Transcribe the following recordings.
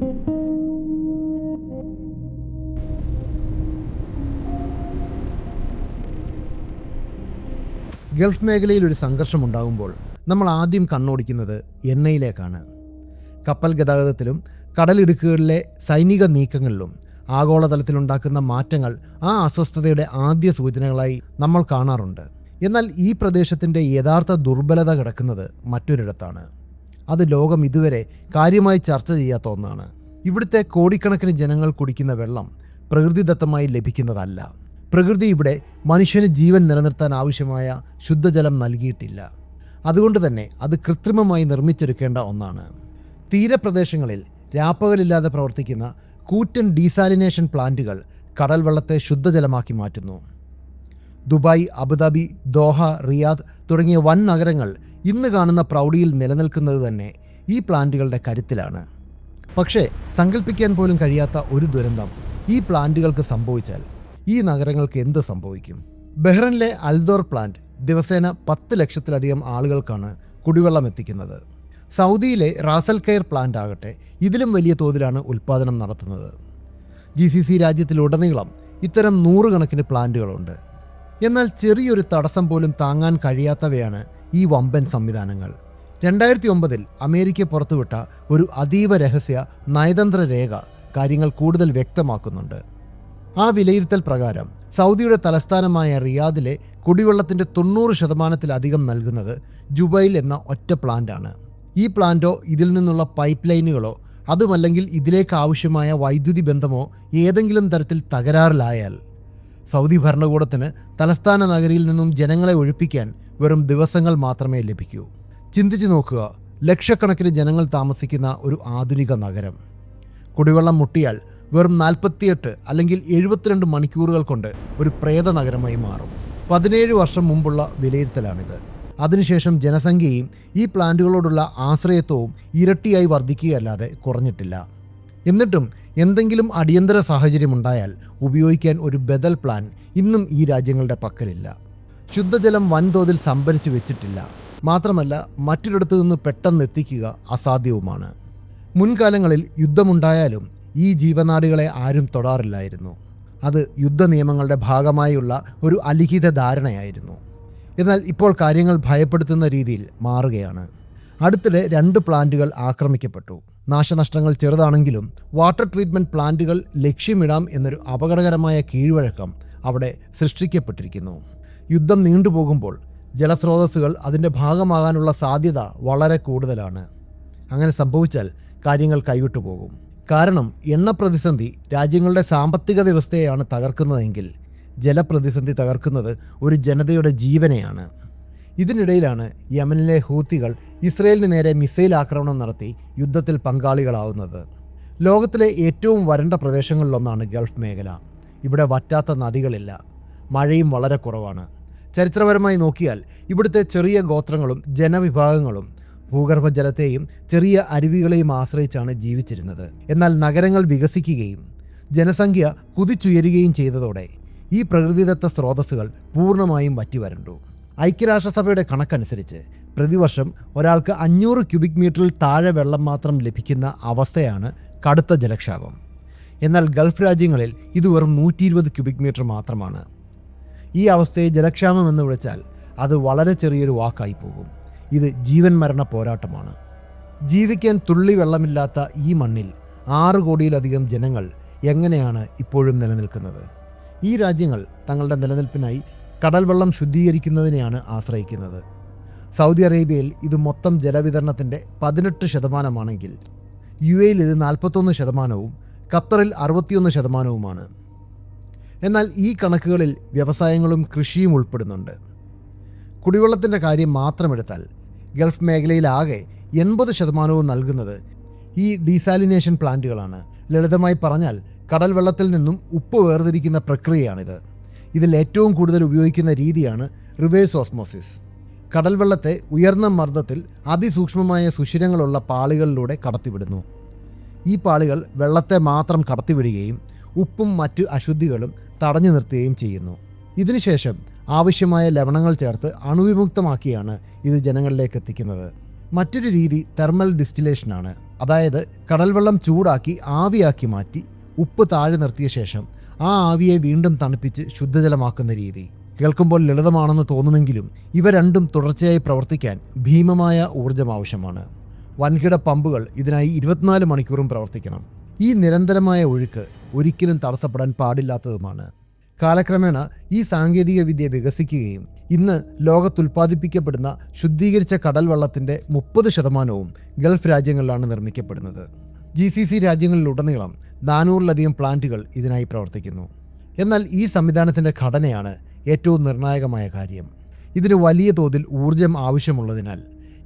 Gulf മേഖലയിൽ ഒരു സംഘർഷമുണ്ടാകുമ്പോൾ നമ്മൾ ആദ്യം കണ്ണോടിക്കുന്നത് എണ്ണയിലേക്കാണ്. കപ്പൽ ഗതാഗതത്തിലും കടലിടുക്കുകളിലെ സൈനിക നീക്കങ്ങളിലും ആഗോളതലത്തിലുണ്ടാക്കുന്ന മാറ്റങ്ങൾ ആ അസ്വസ്ഥതയുടെ ആദ്യ സൂചനകളായി നമ്മൾ കാണാറുണ്ട്. എന്നാൽ ഈ പ്രദേശത്തിൻ്റെ യഥാർത്ഥ ദുർബലത കിടക്കുന്നത് മറ്റൊരിടത്താണ്. അത് ലോകം ഇതുവരെ കാര്യമായി ചർച്ച ചെയ്യാത്ത ഒന്നാണ്. ഇവിടുത്തെ കോടിക്കണക്കിന് ജനങ്ങൾ കുടിക്കുന്ന വെള്ളം പ്രകൃതിദത്തമായി ലഭിക്കുന്നതല്ല. പ്രകൃതി ഇവിടെ മനുഷ്യന് ജീവൻ നിലനിർത്താൻ ആവശ്യമായ ശുദ്ധജലം നൽകിയിട്ടില്ല. അതുകൊണ്ട് തന്നെ അത് കൃത്രിമമായി നിർമ്മിച്ചെടുക്കേണ്ട ഒന്നാണ്. തീരപ്രദേശങ്ങളിൽ രാപ്പകലില്ലാതെ പ്രവർത്തിക്കുന്ന കൂറ്റൻ ഡീസാലിനേഷൻ പ്ലാന്റുകൾ കടൽ വെള്ളത്തെ ശുദ്ധജലമാക്കി മാറ്റുന്നു. ദുബായ്, അബുദാബി, ദോഹ, റിയാദ് തുടങ്ങിയ വൻ നഗരങ്ങൾ ഇന്ന് കാണുന്ന പ്രൗഢിയിൽ നിലനിൽക്കുന്നത് തന്നെ ഈ പ്ലാന്റുകളുടെ കരുത്തിലാണ്. പക്ഷേ സങ്കല്പിക്കാൻ പോലും കഴിയാത്ത ഒരു ദുരന്തം ഈ പ്ലാന്റുകൾക്ക് സംഭവിച്ചാൽ ഈ നഗരങ്ങൾക്ക് എന്ത് സംഭവിക്കും? ബഹ്റൈനിലെ അൽദോർ പ്ലാന്റ് ദിവസേന 10 ലക്ഷത്തിലധികം ആളുകൾക്കാണ് കുടിവെള്ളം എത്തിക്കുന്നത്. സൗദിയിലെ റാസൽ കെയർ പ്ലാന്റ് ആകട്ടെ ഇതിലും വലിയ തോതിലാണ് ഉൽപ്പാദനം നടത്തുന്നത്. GCC രാജ്യത്തിലുടനീളം ഇത്തരം 100 കണക്കിന് പ്ലാന്റുകളുണ്ട്. എന്നാൽ ചെറിയൊരു തടസ്സം പോലും താങ്ങാൻ കഴിയാത്തവയാണ് ഈ വമ്പൻ സംവിധാനങ്ങൾ. 2009 അമേരിക്ക പുറത്തുവിട്ട ഒരു അതീവ രഹസ്യ നയതന്ത്ര രേഖ കാര്യങ്ങൾ കൂടുതൽ വ്യക്തമാക്കുന്നുണ്ട്. ആ വിലയിരുത്തൽ പ്രകാരം സൗദിയുടെ തലസ്ഥാനമായ റിയാദിലെ കുടിവെള്ളത്തിൻ്റെ 90% നൽകുന്നത് ജുബൈൽ എന്ന ഒറ്റ പ്ലാന്റാണ്. ഈ പ്ലാന്റോ ഇതിൽ നിന്നുള്ള പൈപ്പ് ലൈനുകളോ അതുമല്ലെങ്കിൽ ഇതിലേക്ക് ആവശ്യമായ വൈദ്യുതി ബന്ധമോ ഏതെങ്കിലും തരത്തിൽ തകരാറിലായാൽ സൗദി ഭരണകൂടത്തിന് തലസ്ഥാന നഗരിയിൽ നിന്നും ജനങ്ങളെ ഒഴിപ്പിക്കാൻ വെറും ദിവസങ്ങൾ മാത്രമേ ലഭിക്കൂ. ചിന്തിച്ചു നോക്കുക, ലക്ഷക്കണക്കിന് ജനങ്ങൾ താമസിക്കുന്ന ഒരു ആധുനിക നഗരം കുടിവെള്ളം മുട്ടിയാൽ വെറും 48 അല്ലെങ്കിൽ 72 മണിക്കൂറുകൾ കൊണ്ട് ഒരു പ്രേത നഗരമായി മാറും. 17 വർഷം മുമ്പുള്ള വിലയിരുത്തലാണിത്. അതിനുശേഷം ജനസംഖ്യയും ഈ പ്ലാന്റുകളോടുള്ള ആശ്രയത്വവും ഇരട്ടിയായി വർദ്ധിക്കുകയല്ലാതെ കുറഞ്ഞിട്ടില്ല. എന്നിട്ടും എന്തെങ്കിലും അടിയന്തര സാഹചര്യമുണ്ടായാൽ ഉപയോഗിക്കാൻ ഒരു ബദൽ പ്ലാൻ ഇന്നും ഈ രാജ്യങ്ങളുടെ പക്കലില്ല. ശുദ്ധജലം വൻതോതിൽ സംഭരിച്ചു വെച്ചിട്ടില്ല. മാത്രമല്ല മറ്റൊരിടത്തു നിന്ന് പെട്ടെന്ന് എത്തിക്കുക അസാധ്യവുമാണ്. മുൻകാലങ്ങളിൽ യുദ്ധമുണ്ടായാലും ഈ ജീവനാഡികളെ ആരും തൊടാറില്ലായിരുന്നു. അത് യുദ്ധ നിയമങ്ങളുടെ ഭാഗമായുള്ള ഒരു അലിഖിത ധാരണയായിരുന്നു. എന്നാൽ ഇപ്പോൾ കാര്യങ്ങൾ ഭയപ്പെടുത്തുന്ന രീതിയിൽ മാറുകയാണ്. അടുത്തിടെ 2 പ്ലാന്റുകൾ ആക്രമിക്കപ്പെട്ടു. നാശനഷ്ടങ്ങൾ ചെറുതാണെങ്കിലും വാട്ടർ ട്രീറ്റ്മെൻറ്റ് പ്ലാന്റുകൾ ലക്ഷ്യമിടാം എന്നൊരു അപകടകരമായ കീഴ്വഴക്കം അവിടെ സൃഷ്ടിക്കപ്പെട്ടിരിക്കുന്നു. യുദ്ധം നീണ്ടുപോകുമ്പോൾ ജലസ്രോതസ്സുകൾ അതിൻ്റെ ഭാഗമാകാനുള്ള സാധ്യത വളരെ കൂടുതലാണ്. അങ്ങനെ സംഭവിച്ചാൽ കാര്യങ്ങൾ കൈവിട്ടു പോകും. കാരണം എണ്ണ പ്രതിസന്ധി രാജ്യങ്ങളുടെ സാമ്പത്തിക വ്യവസ്ഥയെയാണ് തകർക്കുന്നതെങ്കിൽ ജലപ്രതിസന്ധി തകർക്കുന്നത് ഒരു ജനതയുടെ ജീവനെയാണ്. ഇതിനിടയിലാണ് യമനിലെ ഹൂത്തികൾ ഇസ്രയേലിന് നേരെ മിസൈൽ ആക്രമണം നടത്തി യുദ്ധത്തിൽ പങ്കാളികളാവുന്നത്. ലോകത്തിലെ ഏറ്റവും വരണ്ട പ്രദേശങ്ങളിലൊന്നാണ് ഗൾഫ് മേഖല. ഇവിടെ വറ്റാത്ത നദികളില്ല, മഴയും വളരെ കുറവാണ്. ചരിത്രപരമായി നോക്കിയാൽ ഇവിടുത്തെ ചെറിയ ഗോത്രങ്ങളും ജനവിഭാഗങ്ങളും ഭൂഗർഭജലത്തെയും ചെറിയ അരുവികളെയും ആശ്രയിച്ചാണ് ജീവിച്ചിരുന്നത്. എന്നാൽ നഗരങ്ങൾ വികസിക്കുകയും ജനസംഖ്യ കുതിച്ചുയരുകയും ചെയ്തതോടെ ഈ പ്രകൃതിദത്ത സ്രോതസ്സുകൾ പൂർണ്ണമായും വറ്റിവരണ്ടു. ഐക്യരാഷ്ട്രസഭയുടെ കണക്കനുസരിച്ച് പ്രതിവർഷം ഒരാൾക്ക് 500 ക്യൂബിക് മീറ്ററിൽ താഴെ വെള്ളം മാത്രം ലഭിക്കുന്ന അവസ്ഥയാണ് കടുത്ത ജലക്ഷാമം. എന്നാൽ ഗൾഫ് രാജ്യങ്ങളിൽ ഇത് വെറും 120 ക്യൂബിക് മീറ്റർ മാത്രമാണ്. ഈ അവസ്ഥയെ ജലക്ഷാമം എന്ന് വിളിച്ചാൽ അത് വളരെ ചെറിയൊരു വാക്കായി പോകും. ഇത് ജീവൻ മരണ പോരാട്ടമാണ്. ജീവിക്കാൻ തുള്ളി വെള്ളമില്ലാത്ത ഈ മണ്ണിൽ 6 കോടിയിലധികം ജനങ്ങൾ എങ്ങനെയാണ് ഇപ്പോഴും നിലനിൽക്കുന്നത്? ഈ രാജ്യങ്ങൾ തങ്ങളുടെ നിലനിൽപ്പിനായി കടൽ വെള്ളം ശുദ്ധീകരിക്കുന്നതിനെയാണ് ആശ്രയിക്കുന്നത്. സൗദി അറേബ്യയിൽ ഇത് മൊത്തം ജലവിതരണത്തിൻ്റെ 18%, UAE ഇത് 41%, ഖത്തറിൽ 61%. എന്നാൽ ഈ കണക്കുകളിൽ വ്യവസായങ്ങളും കൃഷിയും ഉൾപ്പെടുന്നുണ്ട്. കുടിവെള്ളത്തിൻ്റെ കാര്യം മാത്രമെടുത്താൽ ഗൾഫ് മേഖലയിലാകെ 80% നൽകുന്നത് ഈ ഡീസാലിനേഷൻ പ്ലാന്റുകളാണ്. ലളിതമായി പറഞ്ഞാൽ കടൽ വെള്ളത്തിൽ നിന്നും ഉപ്പ് വേർതിരിക്കുന്ന പ്രക്രിയയാണിത്. ഇതിൽ ഏറ്റവും കൂടുതൽ ഉപയോഗിക്കുന്ന രീതിയാണ് റിവേഴ്സ് ഓസ്മോസിസ്. കടൽ വെള്ളത്തെ ഉയർന്ന മർദ്ദത്തിൽ അതിസൂക്ഷ്മമായ സുഷിരങ്ങളുള്ള പാളികളിലൂടെ കടത്തിവിടുന്നു. ഈ പാളികൾ വെള്ളത്തെ മാത്രം കടത്തിവിടുകയും ഉപ്പും മറ്റ് അശുദ്ധികളും തടഞ്ഞു നിർത്തുകയും ചെയ്യുന്നു. ഇതിനുശേഷം ആവശ്യമായ ലവണങ്ങൾ ചേർത്ത് അണുവിമുക്തമാക്കിയാണ് ഇത് ജനങ്ങളിലേക്ക് എത്തിക്കുന്നത്. മറ്റൊരു രീതി തെർമൽ ഡിസ്റ്റിലേഷനാണ്. അതായത് കടൽ വെള്ളം ചൂടാക്കി ആവിയാക്കി മാറ്റി ഉപ്പ് താഴെ നിർത്തിയ ശേഷം ആ ആവിയെ വീണ്ടും തണുപ്പിച്ച് ശുദ്ധജലമാക്കുന്ന രീതി. കേൾക്കുമ്പോൾ ലളിതമാണെന്ന് തോന്നുമെങ്കിലും ഇവ രണ്ടും തുടർച്ചയായി പ്രവർത്തിക്കാൻ ഭീമമായ ഊർജ്ജം ആവശ്യമാണ്. വൻകിട പമ്പുകൾ ഇതിനായി 24 മണിക്കൂറും പ്രവർത്തിക്കണം. ഈ നിരന്തരമായ ഒഴുക്ക് ഒരിക്കലും തടസ്സപ്പെടാൻ പാടില്ലാത്തതുമാണ്. കാലക്രമേണ ഈ സാങ്കേതിക വിദ്യ വികസിക്കുകയും ഇന്ന് ലോകത്തുൽപ്പാദിപ്പിക്കപ്പെടുന്ന ശുദ്ധീകരിച്ച കടൽ വെള്ളത്തിൻ്റെ 30% ഗൾഫ് രാജ്യങ്ങളിലാണ് നിർമ്മിക്കപ്പെടുന്നത്. GCC രാജ്യങ്ങളിലുടനീളം 400-ലധികം പ്ലാന്റുകൾ ഇതിനായി പ്രവർത്തിക്കുന്നു. എന്നാൽ ഈ സംവിധാനത്തിൻ്റെ ഘടനയാണ് ഏറ്റവും നിർണായകമായ കാര്യം. ഇതിന് വലിയ തോതിൽ ഊർജം ആവശ്യമുള്ളതിനാൽ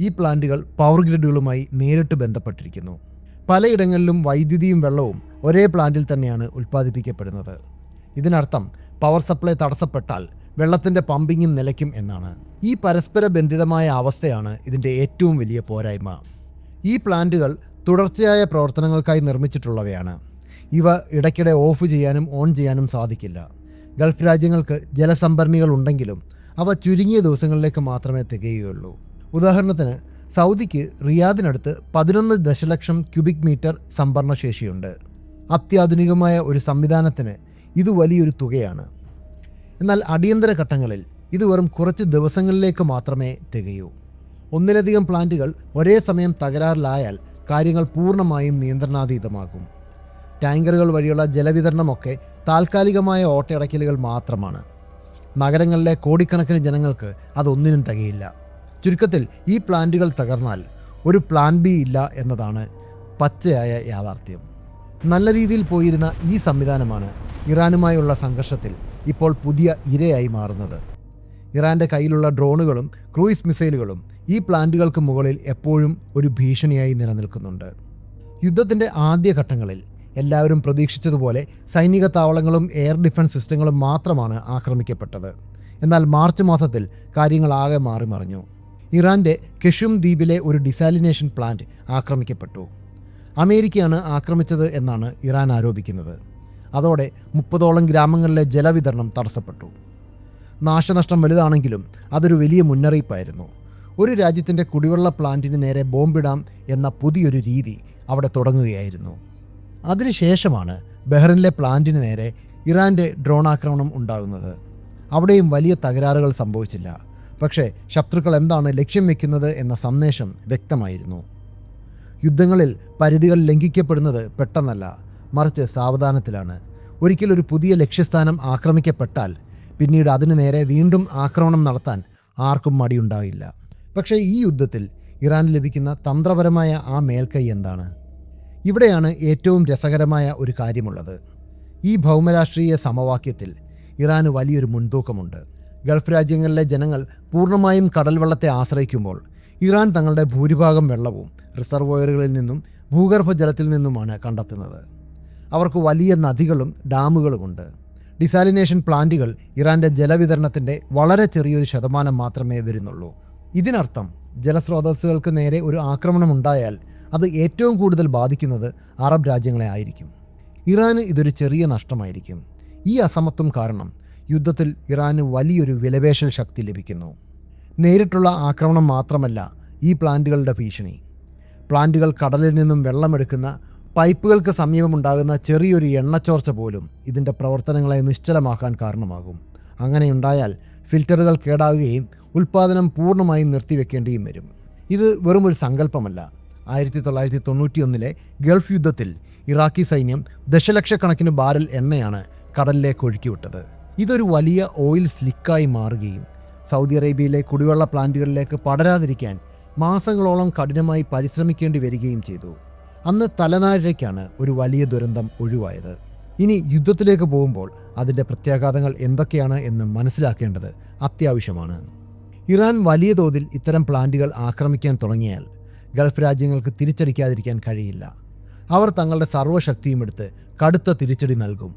ഈ പ്ലാന്റുകൾ പവർ ഗ്രിഡുകളുമായി നേരിട്ട് ബന്ധപ്പെട്ടിരിക്കുന്നു. പലയിടങ്ങളിലും വൈദ്യുതിയും വെള്ളവും ഒരേ പ്ലാന്റിൽ തന്നെയാണ് ഉൽപ്പാദിപ്പിക്കപ്പെടുന്നത്. ഇതിനർത്ഥം പവർ സപ്ലൈ തടസ്സപ്പെട്ടാൽ വെള്ളത്തിൻ്റെ പമ്പിങ്ങും നിലയ്ക്കും എന്നാണ്. ഈ പരസ്പര ബന്ധിതമായ അവസ്ഥയാണ് ഇതിൻ്റെ ഏറ്റവും വലിയ പോരായ്മ. ഈ പ്ലാന്റുകൾ തുടർച്ചയായ പ്രവർത്തനങ്ങൾക്കായി നിർമ്മിച്ചിട്ടുള്ളവയാണ്. ഇവ ഇടയ്ക്കിടെ ഓഫ് ചെയ്യാനും ഓൺ ചെയ്യാനും സാധിക്കില്ല. ഗൾഫ് രാജ്യങ്ങൾക്ക് ജലസംഭരണികൾ ഉണ്ടെങ്കിലും അവ ചുരുങ്ങിയ ദിവസങ്ങളിലേക്ക് മാത്രമേ തികയുകയുള്ളൂ. ഉദാഹരണത്തിന് സൗദിക്ക് റിയാദിനടുത്ത് 11 ദശലക്ഷം ക്യൂബിക് മീറ്റർ സംഭരണ ശേഷിയുണ്ട്. അത്യാധുനികമായ ഒരു സംവിധാനത്തിന് ഇത് വലിയൊരു തുകയാണ്. എന്നാൽ അടിയന്തര ഘട്ടങ്ങളിൽ ഇത് വെറും കുറച്ച് ദിവസങ്ങളിലേക്ക് മാത്രമേ തികയൂ. ഒന്നിലധികം പ്ലാന്റുകൾ ഒരേ സമയം തകരാറിലായാൽ കാര്യങ്ങൾ പൂർണ്ണമായും നിയന്ത്രണാതീതമാകും. ടാങ്കറുകൾ വഴിയുള്ള ജലവിതരണമൊക്കെ താൽക്കാലികമായ ഓട്ടയടയ്ക്കലുകൾ മാത്രമാണ്. നഗരങ്ങളിലെ കോടിക്കണക്കിന് ജനങ്ങൾക്ക് അതൊന്നിനും തികയില്ല. ചുരുക്കത്തിൽ ഈ പ്ലാന്റുകൾ തകർന്നാൽ ഒരു പ്ലാൻ ബി ഇല്ല എന്നതാണ് പച്ചയായ യാഥാർത്ഥ്യം. നല്ല രീതിയിൽ പോയിരുന്ന ഈ സംവിധാനമാണ് ഇറാനുമായുള്ള സംഘർഷത്തിൽ ഇപ്പോൾ പുതിയ ഇരയായി മാറുന്നത്. ഇറാൻ്റെ കയ്യിലുള്ള ഡ്രോണുകളും ക്രൂയിസ് മിസൈലുകളും ഈ പ്ലാന്റുകൾക്ക് മുകളിൽ എപ്പോഴും ഒരു ഭീഷണിയായി നിലനിൽക്കുന്നുണ്ട്. യുദ്ധത്തിൻ്റെ ആദ്യഘട്ടങ്ങളിൽ എല്ലാവരും പ്രതീക്ഷിച്ചതുപോലെ സൈനിക താവളങ്ങളും എയർ ഡിഫൻസ് സിസ്റ്റങ്ങളും മാത്രമാണ് ആക്രമിക്കപ്പെട്ടത്. എന്നാൽ മാർച്ച് മാസത്തിൽ കാര്യങ്ങളാകെ മാറിമറിഞ്ഞു. ഇറാൻ്റെ കെഷും ദ്വീപിലെ ഒരു ഡിസാലിനേഷൻ പ്ലാന്റ് ആക്രമിക്കപ്പെട്ടു. അമേരിക്കയാണ് ആക്രമിച്ചത് എന്നാണ് ഇറാൻ ആരോപിക്കുന്നത്. അതോടെ 30ഓളം ഗ്രാമങ്ങളിലെ ജലവിതരണം തടസ്സപ്പെട്ടു. നാശനഷ്ടം വലുതാണെങ്കിലും അതൊരു വലിയ മുന്നറിയിപ്പായിരുന്നു. ഒരു രാജ്യത്തിൻ്റെ കുടിവെള്ള പ്ലാന്റിന് നേരെ ബോംബിടാം എന്ന പുതിയൊരു രീതി അവിടെ തുടങ്ങുകയായിരുന്നു. അതിനുശേഷമാണ് ബഹ്റിനിലെ പ്ലാന്റിന് നേരെ ഇറാൻ്റെ ഡ്രോൺ ആക്രമണം ഉണ്ടാകുന്നത്. അവിടെയും വലിയ തകരാറുകൾ സംഭവിച്ചില്ല. പക്ഷേ ശത്രുക്കൾ എന്താണ് ലക്ഷ്യം വെക്കുന്നത് എന്ന സന്ദേശം വ്യക്തമായിരുന്നു. യുദ്ധങ്ങളിൽ പരിധികൾ ലംഘിക്കപ്പെടുന്നത് പെട്ടെന്നല്ല, മറിച്ച് സാവധാനത്തിലാണ്. ഒരിക്കലൊരു പുതിയ ലക്ഷ്യസ്ഥാനം ആക്രമിക്കപ്പെട്ടാൽ പിന്നീട് അതിനു നേരെ വീണ്ടും ആക്രമണം നടത്താൻ ആർക്കും മടിയുണ്ടാകില്ല. പക്ഷേ ഈ യുദ്ധത്തിൽ ഇറാന് ലഭിക്കുന്ന തന്ത്രപരമായ ആ മേൽക്കൈ എന്താണ്? ഇവിടെയാണ് ഏറ്റവും രസകരമായ ഒരു കാര്യമുള്ളത്. ഈ ഭൗമരാഷ്ട്രീയ സമവാക്യത്തിൽ ഇറാന് വലിയൊരു മുൻതൂക്കമുണ്ട്. ഗൾഫ് രാജ്യങ്ങളിലെ ജനങ്ങൾ പൂർണ്ണമായും കടൽ വെള്ളത്തെ ആശ്രയിക്കുമ്പോൾ ഇറാൻ തങ്ങളുടെ ഭൂരിഭാഗം വെള്ളവും റിസർവോയറുകളിൽ നിന്നും ഭൂഗർഭജലത്തിൽ നിന്നുമാണ് കണ്ടെത്തുന്നത്. അവർക്ക് വലിയ നദികളും ഡാമുകളുമുണ്ട്. ഡിസാലിനേഷൻ പ്ലാന്റുകൾ ഇറാൻ്റെ ജലവിതരണത്തിൻ്റെ വളരെ ചെറിയൊരു ശതമാനം മാത്രമേ വരുന്നുള്ളൂ. ഇതിനർത്ഥം ജലസ്രോതസ്സുകൾക്ക് നേരെ ഒരു ആക്രമണമുണ്ടായാൽ അത് ഏറ്റവും കൂടുതൽ ബാധിക്കുന്നത് അറബ് രാജ്യങ്ങളെ ആയിരിക്കും. ഇറാന് ഇതൊരു ചെറിയ നഷ്ടമായിരിക്കും. ഈ അസമത്വം കാരണം യുദ്ധത്തിൽ ഇറാന് വലിയൊരു വിലപേശൽ ശക്തി ലഭിക്കുന്നു. നേരിട്ടുള്ള ആക്രമണം മാത്രമല്ല ഈ പ്ലാന്റുകളുടെ ഭീഷണി. പ്ലാന്റുകൾ കടലിൽ നിന്നും വെള്ളമെടുക്കുന്ന പൈപ്പുകൾക്ക് സമീപമുണ്ടാകുന്ന ചെറിയൊരു എണ്ണച്ചോർച്ച പോലും ഇതിൻ്റെ പ്രവർത്തനങ്ങളെ നിശ്ചലമാക്കാൻ കാരണമാകും. അങ്ങനെയുണ്ടായാൽ ഫിൽറ്ററുകൾ കേടാകുകയും ഉൽപ്പാദനം പൂർണ്ണമായും നിർത്തിവെക്കേണ്ടിയും വരും. ഇത് വെറുമൊരു സങ്കല്പമല്ല. 1991 ഗൾഫ് യുദ്ധത്തിൽ ഇറാഖി സൈന്യം ദശലക്ഷക്കണക്കിന് ബാരൽ എണ്ണയാണ് കടലിലേക്ക് ഒഴുക്കിവിട്ടത്. ഇതൊരു വലിയ ഓയിൽ സ്ലിക്കായി മാറുകയും സൗദി അറേബ്യയിലെ കുടിവെള്ള പ്ലാന്റുകളിലേക്ക് പടരാതിരിക്കാൻ മാസങ്ങളോളം കഠിനമായി പരിശ്രമിക്കേണ്ടി വരികയും ചെയ്തു. അന്ന് തലനാരിഴയ്ക്കാണ് ഒരു വലിയ ദുരന്തം ഒഴിവായത്. ഇനി യുദ്ധത്തിലേക്ക് പോകുമ്പോൾ അതിൻ്റെ പ്രത്യാഘാതങ്ങൾ എന്തൊക്കെയാണ് എന്ന് മനസ്സിലാക്കേണ്ടത് അത്യാവശ്യമാണ്. ഇറാൻ വലിയ തോതിൽ ഇത്തരം പ്ലാന്റുകൾ ആക്രമിക്കാൻ തുടങ്ങിയാൽ ഗൾഫ് രാജ്യങ്ങൾക്ക് തിരിച്ചടിക്കാതിരിക്കാൻ കഴിയില്ല. അവർ തങ്ങളുടെ സർവ്വശക്തിയും എടുത്ത് കടുത്ത തിരിച്ചടി നൽകും.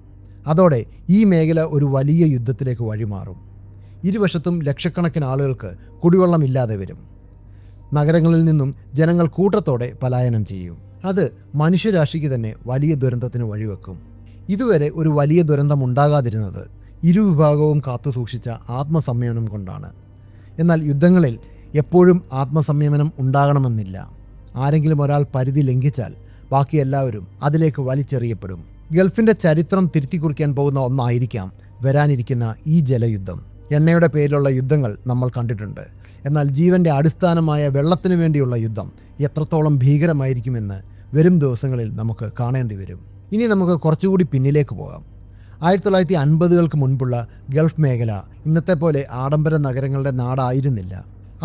അതോടെ ഈ മേഖല ഒരു വലിയ യുദ്ധത്തിലേക്ക് വഴിമാറും. ഇരുവശത്തും ലക്ഷക്കണക്കിന് ആളുകൾക്ക് കുടിവെള്ളമില്ലാതെ വരും. നഗരങ്ങളിൽ നിന്നും ജനങ്ങൾ കൂട്ടത്തോടെ പലായനം ചെയ്യും. അത് മനുഷ്യരാശിക്ക് തന്നെ വലിയ ദുരന്തത്തിന് വഴിവെക്കും. ഇതുവരെ ഒരു വലിയ ദുരന്തം ഉണ്ടാകാതിരുന്നത് ഇരുവിഭാഗവും കാത്തുസൂക്ഷിച്ച ആത്മസംയമനം കൊണ്ടാണ്. എന്നാൽ യുദ്ധങ്ങളിൽ എപ്പോഴും ആത്മസംയമനം ഉണ്ടാകണമെന്നില്ല. ആരെങ്കിലും ഒരാൾ പരിധി ലംഘിച്ചാൽ ബാക്കി എല്ലാവരും അതിലേക്ക് വലിച്ചെറിയപ്പെടും. ഗൾഫിൻ്റെ ചരിത്രം തിരുത്തിക്കുറിക്കാൻ പോകുന്ന ഒന്നായിരിക്കാം വരാനിരിക്കുന്ന ഈ ജലയുദ്ധം. എണ്ണയുടെ പേരിലുള്ള യുദ്ധങ്ങൾ നമ്മൾ കണ്ടിട്ടുണ്ട്. എന്നാൽ ജീവൻ്റെ അടിസ്ഥാനമായ വെള്ളത്തിനു വേണ്ടിയുള്ള യുദ്ധം എത്രത്തോളം ഭീകരമായിരിക്കുമെന്ന് വരും ദിവസങ്ങളിൽ നമുക്ക് കാണേണ്ടി വരും. ഇനി നമുക്ക് കുറച്ചുകൂടി പിന്നിലേക്ക് പോകാം. 1950-കൾക്ക് മുൻപുള്ള ഗൾഫ് മേഖല ഇന്നത്തെ പോലെ ആഡംബര നഗരങ്ങളുടെ നാടായിരുന്നില്ല.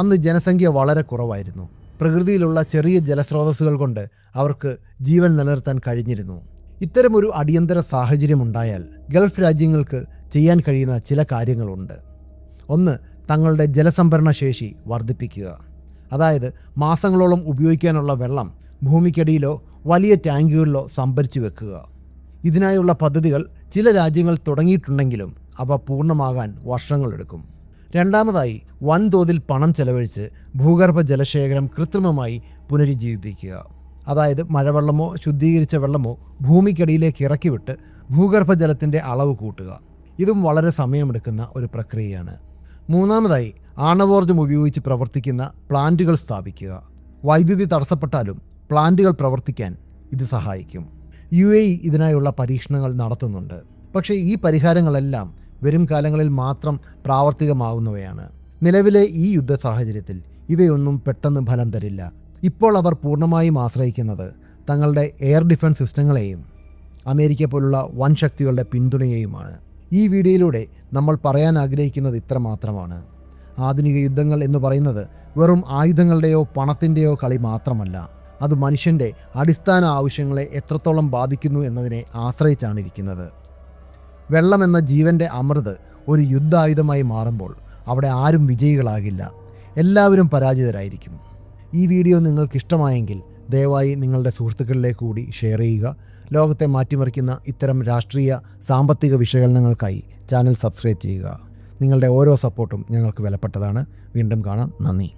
അന്ന് ജനസംഖ്യ വളരെ കുറവായിരുന്നു. പ്രകൃതിയിലുള്ള ചെറിയ ജലസ്രോതസ്സുകൾ കൊണ്ട് അവർക്ക് ജീവൻ നിലനിർത്താൻ കഴിഞ്ഞിരുന്നു. ഇത്തരമൊരു അടിയന്തര സാഹചര്യമുണ്ടായാൽ ഗൾഫ് രാജ്യങ്ങൾക്ക് ചെയ്യാൻ കഴിയുന്ന ചില കാര്യങ്ങളുണ്ട്. ഒന്ന്, തങ്ങളുടെ ജലസംഭരണ ശേഷി വർദ്ധിപ്പിക്കുക. അതായത് മാസങ്ങളോളം ഉപയോഗിക്കാനുള്ള വെള്ളം ഭൂമിക്കടിയിലോ വലിയ ടാങ്കുകളിലോ സംഭരിച്ചു വെക്കുക. ഇതിനായുള്ള പദ്ധതികൾ ചില രാജ്യങ്ങൾ തുടങ്ങിയിട്ടുണ്ടെങ്കിലും അവ പൂർണ്ണമാകാൻ വർഷങ്ങളെടുക്കും. രണ്ടാമതായി, വൻതോതിൽ പണം ചെലവഴിച്ച് ഭൂഗർഭ ജലശേഖരം കൃത്രിമമായി പുനരുജ്ജീവിപ്പിക്കുക. അതായത് മഴവെള്ളമോ ശുദ്ധീകരിച്ച വെള്ളമോ ഭൂമിക്കടിയിലേക്ക് ഇറക്കിവിട്ട് ഭൂഗർഭജലത്തിൻ്റെ അളവ് കൂട്ടുക. ഇതും വളരെ സമയമെടുക്കുന്ന ഒരു പ്രക്രിയയാണ്. മൂന്നാമതായി, ആണവോർജ്ജം ഉപയോഗിച്ച് പ്രവർത്തിക്കുന്ന പ്ലാന്റുകൾ സ്ഥാപിക്കുക. വൈദ്യുതി തടസ്സപ്പെട്ടാലും പ്ലാന്റുകൾ പ്രവർത്തിക്കാൻ ഇത് സഹായിക്കും. UAE ഇതിനായുള്ള പരീക്ഷണങ്ങൾ നടത്തുന്നുണ്ട്. പക്ഷേ ഈ പരിഹാരങ്ങളെല്ലാം വരും കാലങ്ങളിൽ മാത്രം പ്രാവർത്തികമാകുന്നവയാണ്. നിലവിലെ ഈ യുദ്ധ സാഹചര്യത്തിൽ ഇവയൊന്നും പെട്ടെന്ന് ഫലം തരില്ല. ഇപ്പോൾ അവർ പൂർണ്ണമായും ആശ്രയിക്കുന്നത് തങ്ങളുടെ എയർ ഡിഫൻസ് സിസ്റ്റങ്ങളെയും അമേരിക്ക പോലുള്ള വൻ ശക്തികളുടെ പിന്തുണയെയുമാണ്. ഈ വീഡിയോയിലൂടെ നമ്മൾ പറയാൻ ആഗ്രഹിക്കുന്നത് ഇത്ര മാത്രമാണ്. ആധുനിക യുദ്ധങ്ങൾ എന്ന് പറയുന്നത് വെറും ആയുധങ്ങളുടെയോ പണത്തിൻ്റെയോ കളി മാത്രമല്ല. അത് മനുഷ്യൻ്റെ അടിസ്ഥാന ആവശ്യങ്ങളെ എത്രത്തോളം ബാധിക്കുന്നു എന്നതിനെ ആശ്രയിച്ചാണ് ഇരിക്കുന്നത്. വെള്ളമെന്ന ജീവൻ്റെ അമൃത് ഒരു യുദ്ധായുധമായി മാറുമ്പോൾ അവിടെ ആരും വിജയികളാകില്ല, എല്ലാവരും പരാജിതരായിരിക്കും. ഈ വീഡിയോ നിങ്ങൾക്ക് ഇഷ്ടമായെങ്കിൽ ദയവായി നിങ്ങളുടെ സുഹൃത്തുക്കളിലേക്ക് കൂടി ഷെയർ ചെയ്യുക. ലോകത്തെ മാറ്റിമറിക്കുന്ന ഇത്തരം രാഷ്ട്രീയ സാമ്പത്തിക വിശകലനങ്ങൾക്കായി ചാനൽ സബ്സ്ക്രൈബ് ചെയ്യുക. നിങ്ങളുടെ ഓരോ സപ്പോർട്ടും ഞങ്ങൾക്ക് വിലപ്പെട്ടതാണ്. വീണ്ടും കാണാം. നന്ദി.